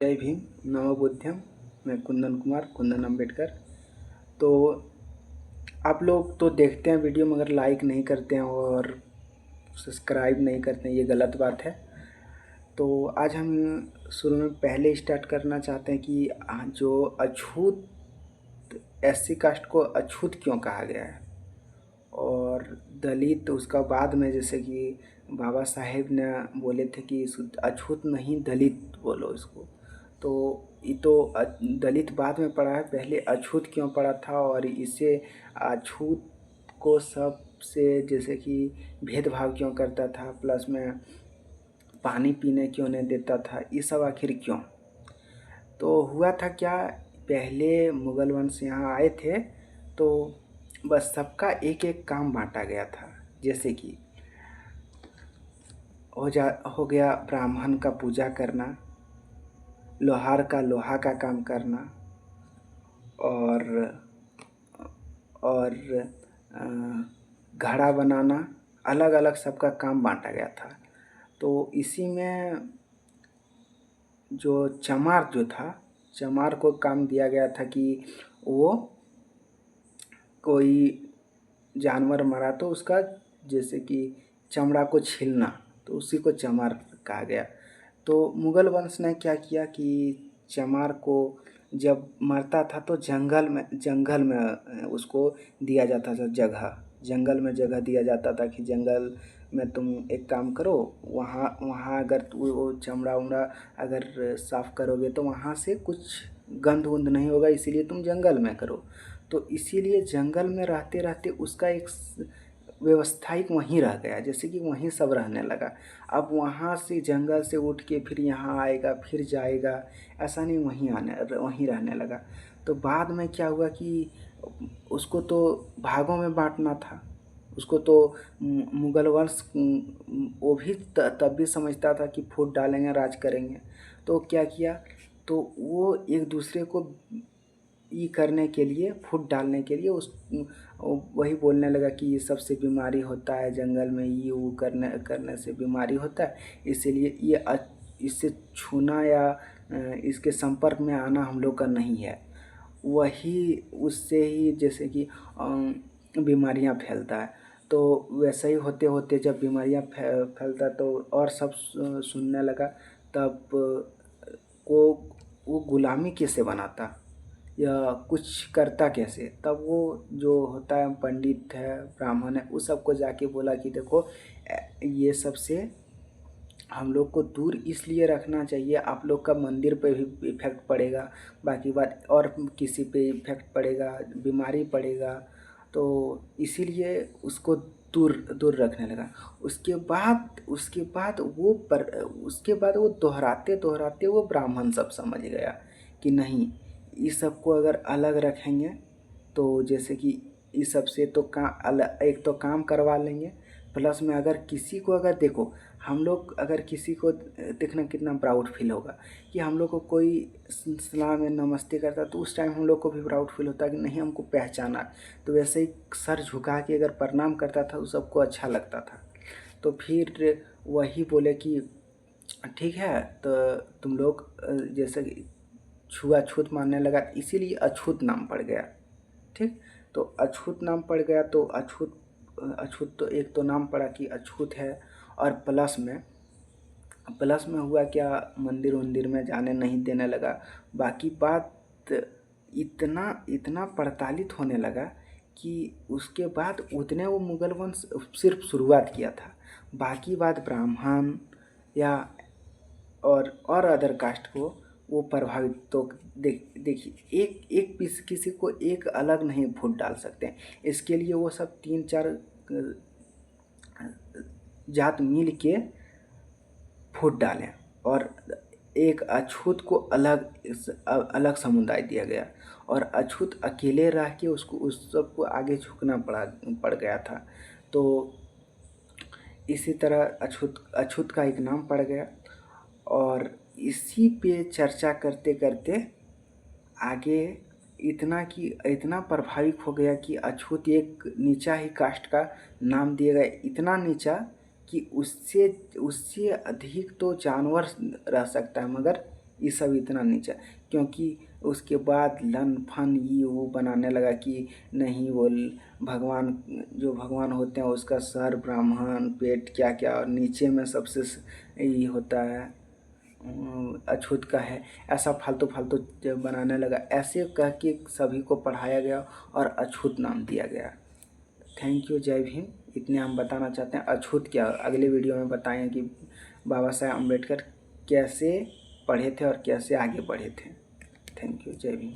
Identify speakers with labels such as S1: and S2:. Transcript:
S1: जय भीम नमो बुद्धम। मैं कुंदन अम्बेडकर। तो आप लोग तो देखते हैं वीडियो मगर लाइक नहीं करते हैं और सब्सक्राइब नहीं करते हैं, ये गलत बात है। तो आज हम शुरू में पहले स्टार्ट करना चाहते हैं कि जो अछूत एससी कास्ट को अछूत क्यों कहा गया है, और दलित उसका बाद में, जैसे कि बाबा साहेब ने बोले थे कि अछूत नहीं दलित बोलो इसको। तो ये तो दलित बाद में पड़ा है, पहले अछूत क्यों पड़ा था, और इसे अछूत को सबसे जैसे कि भेदभाव क्यों करता था, प्लस में पानी पीने क्यों नहीं देता था, ये सब आखिर क्यों। तो हुआ था क्या, पहले मुगल वंश यहाँ आए थे तो बस सबका एक एक काम बांटा गया था। जैसे कि हो गया ब्राह्मण का पूजा करना, लोहार का लोहा का काम करना, और और घड़ा बनाना, अलग अलग सबका काम बांटा गया था। तो इसी में जो चमार जो था, चमार को काम दिया गया था कि वो कोई जानवर मरा तो उसका जैसे कि चमड़ा को छीलना, तो उसी को चमार कहा गया। तो मुगल वंश ने क्या किया कि चमार को जब मरता था तो जंगल में उसको दिया जाता था जगह, जंगल में जगह दिया जाता था कि जंगल में तुम एक काम करो, वहाँ अगर वो चमड़ा उमड़ा अगर साफ़ करोगे तो वहाँ से कुछ गंध उंध नहीं होगा, इसीलिए तुम जंगल में करो। तो इसीलिए जंगल में रहते रहते उसका एक व्यवस्थायिक वहीं रह गया, जैसे कि वहीं सब रहने लगा। अब वहाँ से जंगल से उठ के फिर यहाँ आएगा फिर जाएगा, ऐसा नहीं, वहीं रहने लगा। तो बाद में क्या हुआ कि उसको तो भागों में बांटना था, उसको तो मुगल वंश वो भी तब भी समझता था कि फूट डालेंगे राज करेंगे। तो क्या किया, तो वो एक दूसरे को ये करने के लिए, फूट डालने के लिए वही बोलने लगा कि ये सबसे बीमारी होता है जंगल में, ये वो करने से बीमारी होता है, इसीलिए इससे छूना या इसके संपर्क में आना हम लोग का नहीं है। वही उससे ही जैसे कि बीमारियां फैलता है। तो वैसे ही होते होते जब बीमारियां फैलता तो और सब सुनने लगा, तब को वो गुलामी कैसे बनाता या कुछ करता कैसे, तब वो जो होता है पंडित है ब्राह्मण है, उस सबको जाके बोला कि देखो ये सब से हम लोग को दूर इसलिए रखना चाहिए, आप लोग का मंदिर पे भी इफेक्ट पड़ेगा, बाकी बात और किसी पे इफेक्ट पड़ेगा, बीमारी पड़ेगा, तो इसीलिए उसको दूर दूर रखने लगा। उसके बाद वो दोहराते दोहराते वो ब्राह्मण सब समझ गया कि नहीं, इस सब को अगर अलग रखेंगे तो जैसे कि इस सब से तो एक तो काम करवा लेंगे, प्लस में अगर किसी को अगर देखो, हम लोग अगर किसी को देखना कितना प्राउड फील होगा कि हम लोग को कोई सलाम या नमस्ते करता, तो उस टाइम हम लोग को भी प्राउड फील होता है कि नहीं हमको पहचाना। तो वैसे ही सर झुका के अगर प्रणाम करता था तो सबको अच्छा लगता था। तो फिर वही बोले कि ठीक है, तो तुम लोग जैसे छुआछूत मानने लगा, इसीलिए अछूत नाम पड़ गया। ठीक, तो अछूत नाम पड़ गया। तो अछूत तो एक तो नाम पड़ा कि अछूत है, और प्लस में हुआ क्या, मंदिर वंदिर में जाने नहीं देने लगा। बाकी बात इतना इतना प्रताड़ित होने लगा कि उसके बाद उतने वो मुगल वंश सिर्फ शुरुआत किया था, बाकी बात ब्राह्मण या और अदर कास्ट को वो प्रभावित। तो देखिए एक एक पीस किसी को एक अलग नहीं फूट डाल सकते हैं, इसके लिए वो सब 3-4 जात मिल के फूट डालें, और एक अछूत को अलग समुदाय दिया गया, और अछूत अकेले रह के उसको उस सबको आगे झुकना पड़ गया था। तो इसी तरह अछूत का एक नाम पड़ गया, और इसी पे चर्चा करते करते आगे इतना प्रभावित हो गया कि अछूत एक नीचा ही कास्ट का नाम दिया गया, इतना नीचा कि उससे अधिक तो जानवर रह सकता है, मगर ये सब इतना नहीं चाहिए, क्योंकि उसके बाद लन फन ये वो बनाने लगा कि नहीं वो भगवान, जो भगवान होते हैं उसका सर ब्राह्मण, पेट क्या क्या, और नीचे में सबसे ये होता है अछूत का है। ऐसा फालतू फालतू जब बनाने लगा, ऐसे कह के सभी को पढ़ाया गया और अछूत नाम दिया गया। थैंक यू, जय भीम। इतने हम बताना चाहते हैं। अछूत क्या, अगले वीडियो में बताएं कि बाबा साहेब अम्बेडकर कैसे पढ़े थे और कैसे आगे बढ़े थे। थैंक यू, जय भीम।